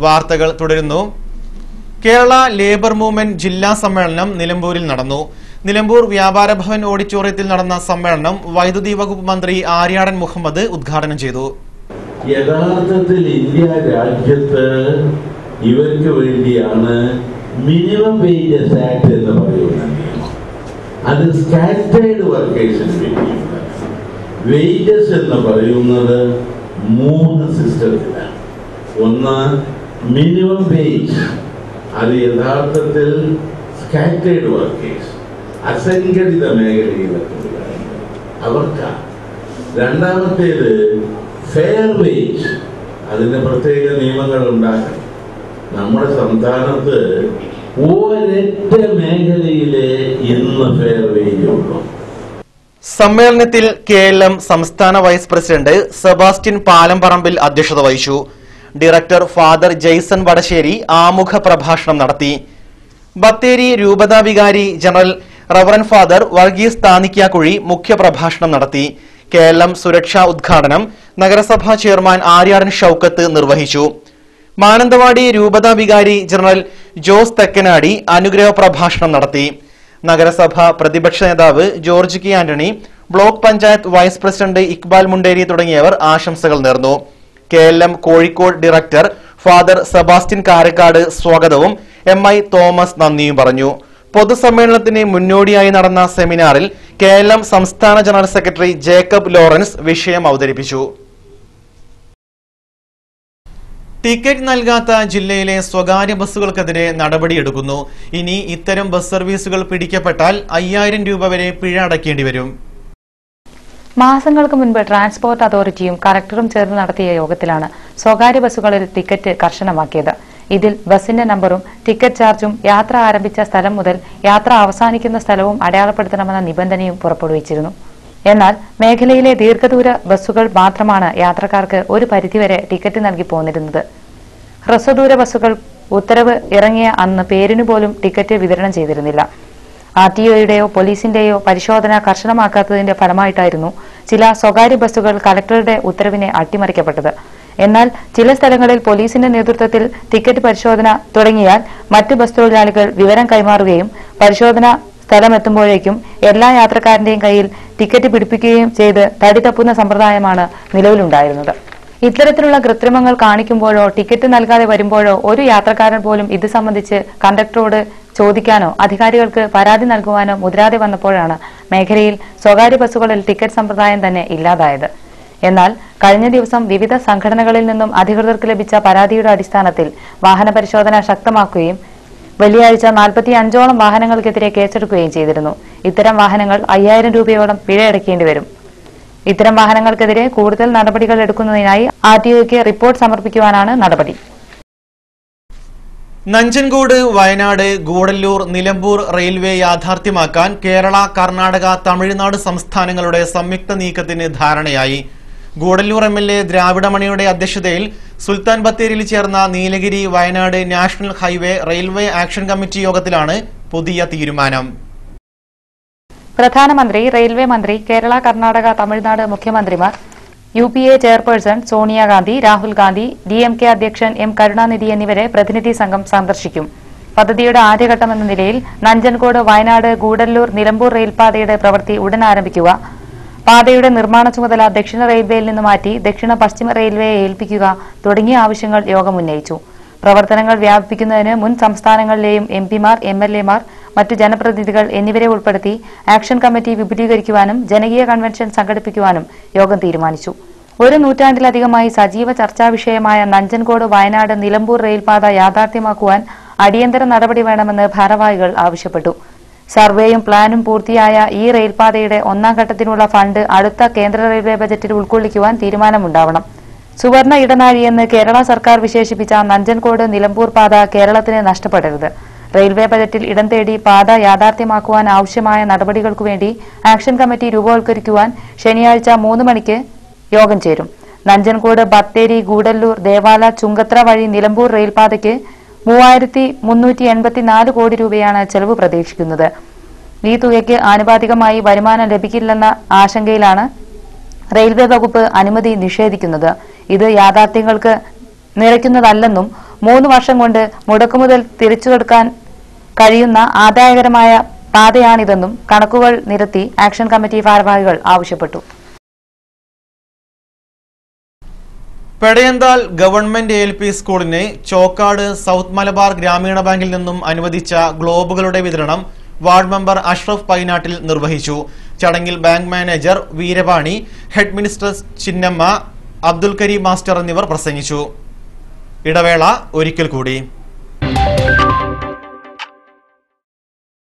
വാർത്തകൾ തുടരുന്നു. Kerala labour movement ജില്ലാ സമ്മേളനം നിലമ്പൂരിൽ നടന്നു. നിലമ്പൂർ വ്യാപാര ഭവൻ ഓഡിറ്റോറിയത്തിൽ നടന്ന സമ്മേളനം വൈദ്യുതി വകുപ്പ് മന്ത്രി ആര്യാടൻ മുഹമ്മദ് ഉദ്ഘാടനം ചെയ്തു. യഥാർത്ഥത്തിൽ ഇന്ത്യ രാജ്യത്ത് ഇവർക്ക് വേണ്ടിയാണ് മിനിമം വേജസ് ആക്ട് എന്ന് പറയുന്ന നിയമം. അത് സ്കാറ്റേർഡ് വർക്കേഴ്സിന് വേണ്ടിയാണ്. വേജസ് എന്ന് പറയുന്നത് 3 സിസ്റ്റത്തിലാണ്. ഒന്ന് മിനിമം വേജ്, അത് യഥാർത്ഥത്തിൽ സ്കാറ്റേർഡ് വർക്കേഴ്സ്, അസംഘടിത മേഖലയിലെ തൊഴിലാളികൾ അവർക്കാണ്. രണ്ടാമത്തേത് ഫെയർ വേജ്, അതിന് പ്രത്യേക നിയമങ്ങൾ ഉണ്ടാക്കണം. നമ്മുടെ സംസ്ഥാനത്ത് ഒരൊറ്റ മേഖലയിലെ ഇന്ന് ഫെയർ വേജ് ഉള്ളൂ. സമ്മേളനത്തിൽ KLM സംസ്ഥാന വൈസ് പ്രസിഡന്റ് സെബാസ്റ്റ്യൻ പാലംപറമ്പിൽ അധ്യക്ഷത വഹിച്ചു. ഡയറക്ടർ ഫാദർ ജെയ്സൺ വടശ്ശേരി ആമുഖ പ്രഭാഷണം നടത്തി. ബത്തേരി രൂപതാ വികാരി general reverend father Varghese Thanikkakuzhi മുഖ്യപ്രഭാഷണം നടത്തി. KLM സുരക്ഷാ ഉദ്ഘാടനം നഗരസഭാ ചെയർമാൻ ആര്യാടൻ ഷൌക്കത്ത് നിർവഹിച്ചു. മാനന്തവാടി രൂപതാ വികാരി ജനറൽ ജോസ് തെക്കനാടി അനുഗ്രഹ പ്രഭാഷണം നടത്തി. നഗരസഭ പ്രതിപക്ഷ നേതാവ് George K Antony, block panchayat vice president Iqbal Munderi തുടങ്ങിയവർ ആശംസകൾ നേർന്നു. KLM Kozhikode director father Sebastian Karakkad സ്വാഗതവും MI തോമസ് നന്ദിയും പറഞ്ഞു. പൊതുസമ്മേളനത്തിന് മുന്നോടിയായി നടന്ന സെമിനാറിൽ KLM സംസ്ഥാന ജനറൽ സെക്രട്ടറി ജേക്കബ് ലോറൻസ് വിഷയം അവതരിപ്പിച്ചു. ടിക്കറ്റ് നൽകാത്ത ജില്ലയിലെ സ്വകാര്യ ബസ്സുകൾക്കെതിരെ നടപടിയെടുക്കുന്നു. ഇനി ഇത്തരം ബസ് സർവീസുകൾ പിടിക്കപ്പെട്ടാൽ 5000 രൂപ വരെ പിഴ അടയ്ക്കേണ്ടി വരും. മാസങ്ങൾക്ക് മുൻപ് ട്രാൻസ്പോർട്ട് അതോറിറ്റിയും കളക്ടറും ചേർന്ന് നടത്തിയ യോഗത്തിലാണ് സ്വകാര്യ ബസ്സുകളിൽ ടിക്കറ്റ് കർശനമാക്കിയത്. ഇതിൽ ബസിന്റെ നമ്പറും ടിക്കറ്റ് ചാർജും യാത്ര ആരംഭിച്ച സ്ഥലം മുതൽ യാത്ര അവസാനിക്കുന്ന സ്ഥലവും അടയാളപ്പെടുത്തണമെന്ന നിബന്ധനയും പുറപ്പെടുവിച്ചിരുന്നു. എന്നാൽ മേഖലയിലെ ദീർഘദൂര ബസ്സുകൾ മാത്രമാണ് യാത്രക്കാർക്ക് ഒരു പരിധിവരെ ടിക്കറ്റ് നൽകി പോന്നിരുന്നത്. ഹ്രസ്വദൂര ബസ്സുകൾ ഉത്തരവ് ഇറങ്ങിയ അന്ന് പേരിനു പോലും ടിക്കറ്റ് വിതരണം ചെയ്തിരുന്നില്ല. RTOയുടെയോ പോലീസിന്റെയോ പരിശോധന കർശനമാക്കാത്തതിന്റെ ഫലമായിട്ടായിരുന്നു ചില സ്വകാര്യ ബസ്സുകൾ കളക്ടറുടെ ഉത്തരവിനെ അട്ടിമറിക്കപ്പെട്ടത്. എന്നാൽ ചില സ്ഥലങ്ങളിൽ പോലീസിന്റെ നേതൃത്വത്തിൽ ടിക്കറ്റ് പരിശോധന തുടങ്ങിയാൽ മറ്റ് ബസ് തൊഴിലാളികൾ വിവരം കൈമാറുകയും പരിശോധന സ്ഥലമെത്തുമ്പോഴേക്കും എല്ലാ യാത്രക്കാരന്റെയും കയ്യിൽ ടിക്കറ്റ് പിടിപ്പിക്കുകയും ചെയ്ത് തടി തപ്പുന്ന സമ്പ്രദായമാണ് നിലവിലുണ്ടായിരുന്നത്. ഇത്തരത്തിലുള്ള കൃത്രിമങ്ങൾ കാണിക്കുമ്പോഴോ ടിക്കറ്റ് നൽകാതെ വരുമ്പോഴോ ഒരു യാത്രക്കാരൻ പോലും ഇത് സംബന്ധിച്ച് കണ്ടക്ടറോട് ചോദിക്കാനോ അധികാരികൾക്ക് പരാതി നൽകുവാനോ മുതിരാതെ വന്നപ്പോഴാണ് മേഖലയിൽ സ്വകാര്യ ബസ്സുകളിൽ ടിക്കറ്റ് സമ്പ്രദായം തന്നെ ഇല്ലാതായത്. എന്നാൽ കഴിഞ്ഞ ദിവസം വിവിധ സംഘടനകളിൽ നിന്നും അധികൃതർക്ക് ലഭിച്ച പരാതിയുടെ അടിസ്ഥാനത്തിൽ വാഹന പരിശോധന ശക്തമാക്കുകയും വെള്ളിയാഴ്ച 45ഓളം വാഹനങ്ങൾക്കെതിരെ കേസെടുക്കുകയും ചെയ്തിരുന്നു. ഇത്തരം വാഹനങ്ങൾ 5000 രൂപയോളം പിഴയടക്കേണ്ടി വരും. ഇത്തരം വാഹനങ്ങൾക്കെതിരെ കൂടുതൽ നടപടികൾ എടുക്കുന്നതിനായി RTOയ്ക്ക് റിപ്പോർട്ട് സമർപ്പിക്കുവാനാണ് നടപടി. നഞ്ചൻകോട് വയനാട് ഗൂഡല്ലൂർ നിലമ്പൂർ റെയിൽവേ യാഥാർത്ഥ്യമാക്കാൻ കേരള കർണാടക തമിഴ്നാട് സംസ്ഥാനങ്ങളുടെ സംയുക്ത നീക്കത്തിന് ധാരണയായി. ഗൂഡല്ലൂർ MLA ദ്രാവിഡമണിയുടെ അധ്യക്ഷതയിൽ സുൽത്താൻ ബത്തേരിയിൽ ചേർന്ന Nilgiri Wayanad national highway railway action committee യോഗത്തിലാണ് പുതിയ തീരുമാനം. പ്രധാനമന്ത്രി, റെയിൽവേ മന്ത്രി, കേരള കർണാടക തമിഴ്നാട് മുഖ്യമന്ത്രിമാർ, UPA chairperson Sonia Gandhi, Rahul Gandhi, DMK അധ്യക്ഷൻ M കരുണാനിധി എന്നിവരെ പ്രതിനിധി സംഘം സന്ദർശിക്കും. പദ്ധതിയുടെ ആദ്യഘട്ടമെന്ന നിലയിൽ നഞ്ചൻകോട് വയനാട് ഗൂഡല്ലൂർ നിലമ്പൂർ റെയിൽപാതയുടെ പ്രവൃത്തി ഉടൻ ആരംഭിക്കുക, പാതയുടെ നിർമ്മാണ ചുമതല ദക്ഷിണ റെയിൽവേയിൽ നിന്ന് മാറ്റി ദക്ഷിണ പശ്ചിമ റെയിൽവേയെ ഏൽപ്പിക്കുക തുടങ്ങിയ ആവശ്യങ്ങൾ യോഗം ഉന്നയിച്ചു. പ്രവർത്തനങ്ങൾ വ്യാപിപ്പിക്കുന്നതിന് മുൻ സംസ്ഥാനങ്ങളിലെയും MPമാർ, MLAമാർ, മറ്റു ജനപ്രതിനിധികൾ എന്നിവരെ ഉൾപ്പെടുത്തി ആക്ഷൻ കമ്മിറ്റി വിപുലീകരിക്കുവാനും ജനകീയ കൺവെൻഷൻ സംഘടിപ്പിക്കുവാനും യോഗം തീരുമാനിച്ചു. ഒരു നൂറ്റാണ്ടിലധികമായി സജീവ ചർച്ചാ വിഷയമായ നഞ്ചൻകോട് വയനാട് നിലമ്പൂർ റെയിൽപാത യാഥാർത്ഥ്യമാക്കുവാൻ അടിയന്തര നടപടി വേണമെന്ന് ഭാരവാഹികൾ ആവശ്യപ്പെട്ടു. സർവേയും പ്ലാനും പൂർത്തിയായ ഈ റെയിൽപാതയുടെ 1ാം ഘട്ടത്തിനുള്ള ഫണ്ട് അടുത്ത കേന്ദ്ര റെയിൽവേ ബജറ്റിൽ ഉൾക്കൊള്ളിക്കുവാൻ തീരുമാനമുണ്ടാവണം. സുവർണ ഇടനാഴിയെന്ന് കേരള സർക്കാർ വിശേഷിപ്പിച്ച നഞ്ചൻകോട് നിലമ്പൂർ പാത കേരളത്തിന് നഷ്ടപ്പെടരുത്. റെയിൽവേ ബജറ്റിൽ ഇടം തേടി പാത യാഥാർത്ഥ്യമാക്കുവാൻ ആവശ്യമായ നടപടികൾക്കുവേണ്ടി ആക്ഷൻ കമ്മിറ്റി രൂപവത്കരിക്കുവാൻ ശനിയാഴ്ച 3 മണിക്ക് യോഗം ചേരും. നഞ്ചൻകോട് ബത്തേരി ഗൂഡല്ലൂർ ദേവാല ചുങ്കത്ര വഴി നിലമ്പൂർ റെയിൽപാതയ്ക്ക് 3384 കോടി രൂപയാണ് ചെലവ് പ്രതീക്ഷിക്കുന്നത്. ഈ തുകയ്ക്ക് ആനുപാതികമായി വരുമാനം ലഭിക്കില്ലെന്ന ആശങ്കയിലാണ് റെയിൽവേ വകുപ്പ് അനുമതി നിഷേധിക്കുന്നത്. ഇത് യാഥാർത്ഥ്യങ്ങൾക്ക് നിരക്കുന്നതല്ലെന്നും 3 വർഷം കൊണ്ട് മുടക്കുമുതൽ തിരിച്ചുകൊടുക്കാൻ കഴിയുന്ന ആദായകരമായ പാതയാണിതെന്നും കണക്കുകൾ നിരത്തി ആക്ഷൻ കമ്മിറ്റി ഭാരവാഹികൾ ആവശ്യപ്പെട്ടു. പെടയന്താൽ ഗവൺമെന്റ് LP സ്കൂളിന് ചോക്കാട് സൗത്ത് മലബാർ ഗ്രാമീണ ബാങ്കിൽ നിന്നും അനുവദിച്ച ഗ്ലോബുകളുടെ വിതരണം വാർഡ് മെമ്പർ അഷ്റഫ് പൈനാട്ടിൽ നിർവഹിച്ചു. ചടങ്ങിൽ bank manager Veeravani, head minister Chinnamma, Abdul Karim master എന്നിവർ പ്രസംഗിച്ചു. ഇടവേള ഒരിക്കൽ കൂടി.